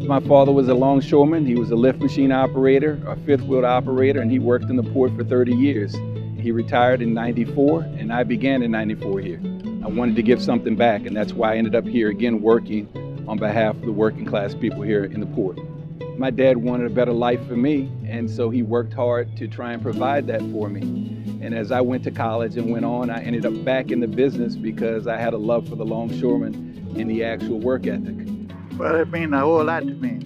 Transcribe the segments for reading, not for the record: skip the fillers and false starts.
My father was a longshoreman. He was a lift machine operator, a fifth wheel operator, and he worked in the port for 30 years. He retired in '94, and I began in '94 here. I wanted to give something back, and that's why I ended up here again working on behalf of the working class people here in the port. My dad wanted a better life for me, and so he worked hard to try and provide that for me. And as I went to college and went on, I ended up back in the business because I had a love for the longshoreman and the actual work ethic. Well, it means a whole lot to me.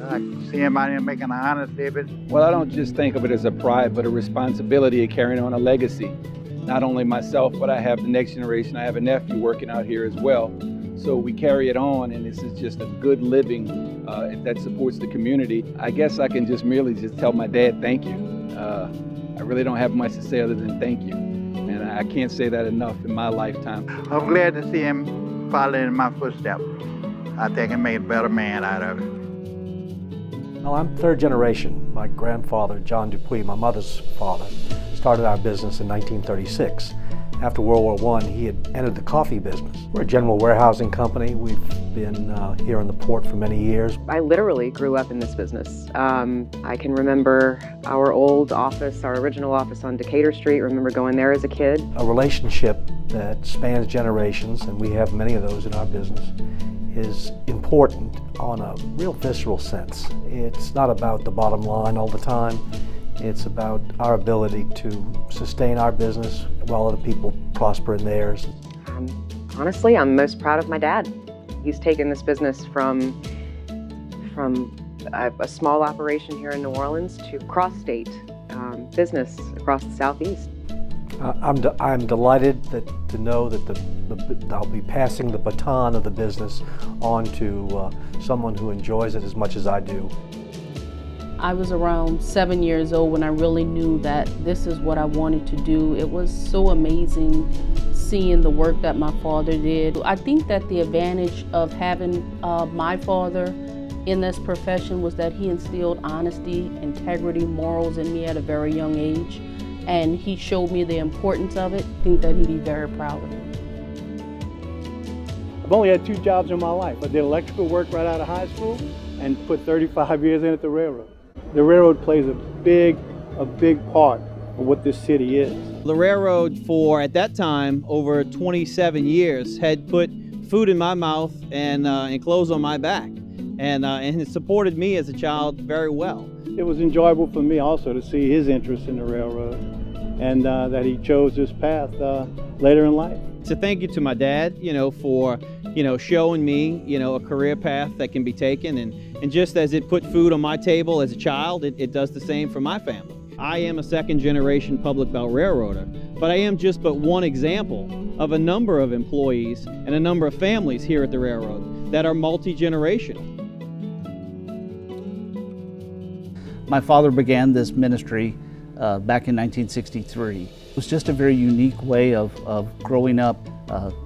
I can see him out here making an honest living. Well, I don't just think of it as a pride, but a responsibility of carrying on a legacy. Not only myself, but I have the next generation. I have a nephew working out here as well. So we carry it on, and this is just a good living that supports the community. I guess I can just merely tell my dad thank you. I really don't have much to say other than thank you. And I can't say that enough in my lifetime. I'm glad to see him following in my footsteps. I think he made a better man out of it. Well, I'm third generation. My grandfather, John Dupuy, my mother's father, started our business in 1936. After World War I, he had entered the coffee business. We're a general warehousing company. We've been here in the port for many years. I literally grew up in this business. I can remember our old office, our original office on Decatur Street. I remember going there as a kid. A relationship that spans generations, and we have many of those in our business, is important on a real visceral sense. It's not about the bottom line all the time. It's about our ability to sustain our business while other people prosper in theirs. Honestly, I'm most proud of my dad. He's taken this business from a small operation here in New Orleans to cross-state business across the Southeast. I'm delighted to know that I'll be passing the baton of the business on to someone who enjoys it as much as I do. I was around 7 years old when I really knew that this is what I wanted to do. It was so amazing seeing the work that my father did. I think that the advantage of having my father in this profession was that he instilled honesty, integrity, morals in me at a very young age. And he showed me the importance of it. I think that he'd be very proud of me. I've only had 2 jobs in my life. I did electrical work right out of high school and put 35 years in at the railroad. The railroad plays a big part of what this city is. The railroad for, at that time, over 27 years, had put food in my mouth and clothes on my back. And it supported me as a child very well. It was enjoyable for me also to see his interest in the railroad and that he chose this path later in life. So thank you to my dad, for, showing me, a career path that can be taken. And just as it put food on my table as a child, it does the same for my family. I am a second-generation public belt railroader, but I am just but one example of a number of employees and a number of families here at the railroad that are multi-generational. My father began this ministry back in 1963. It was just a very unique way of growing up.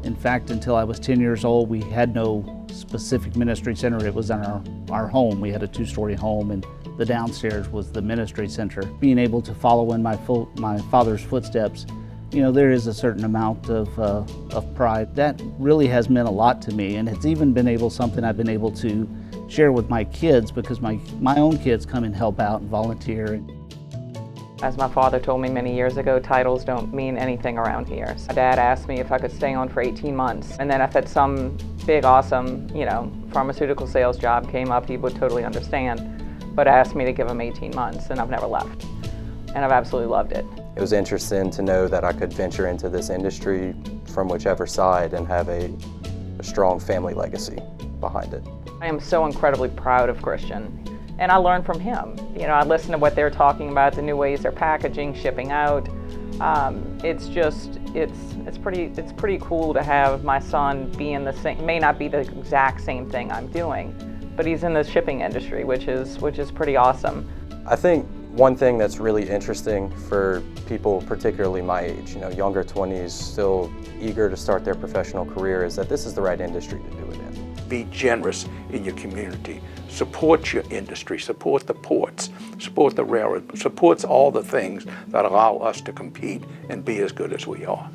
In fact, until I was 10 years old, we had no specific ministry center. It was in our home. We had a 2-story home, and the downstairs was the ministry center. Being able to follow in my father's footsteps, there is a certain amount of pride. That really has meant a lot to me, and it's even been something I've been able to share with my kids, because my own kids come and help out and volunteer. As my father told me many years ago, titles don't mean anything around here. So my dad asked me if I could stay on for 18 months. And then if it's some big, awesome, pharmaceutical sales job came up, he would totally understand. But asked me to give him 18 months, and I've never left. And I've absolutely loved it. It was interesting to know that I could venture into this industry from whichever side and have a strong family legacy behind it. I am so incredibly proud of Christian, and I learned from him. I listen to what they're talking about, the new ways they're packaging, shipping out. It's pretty cool to have my son be in the same, may not be the exact same thing I'm doing, but he's in the shipping industry, which is pretty awesome. I think one thing that's really interesting for people, particularly my age, younger 20s, still eager to start their professional career, is that this is the right industry to do it in. be generous in your community. Support your industry, support the ports, support the railroad, supports all the things that allow us to compete and be as good as we are.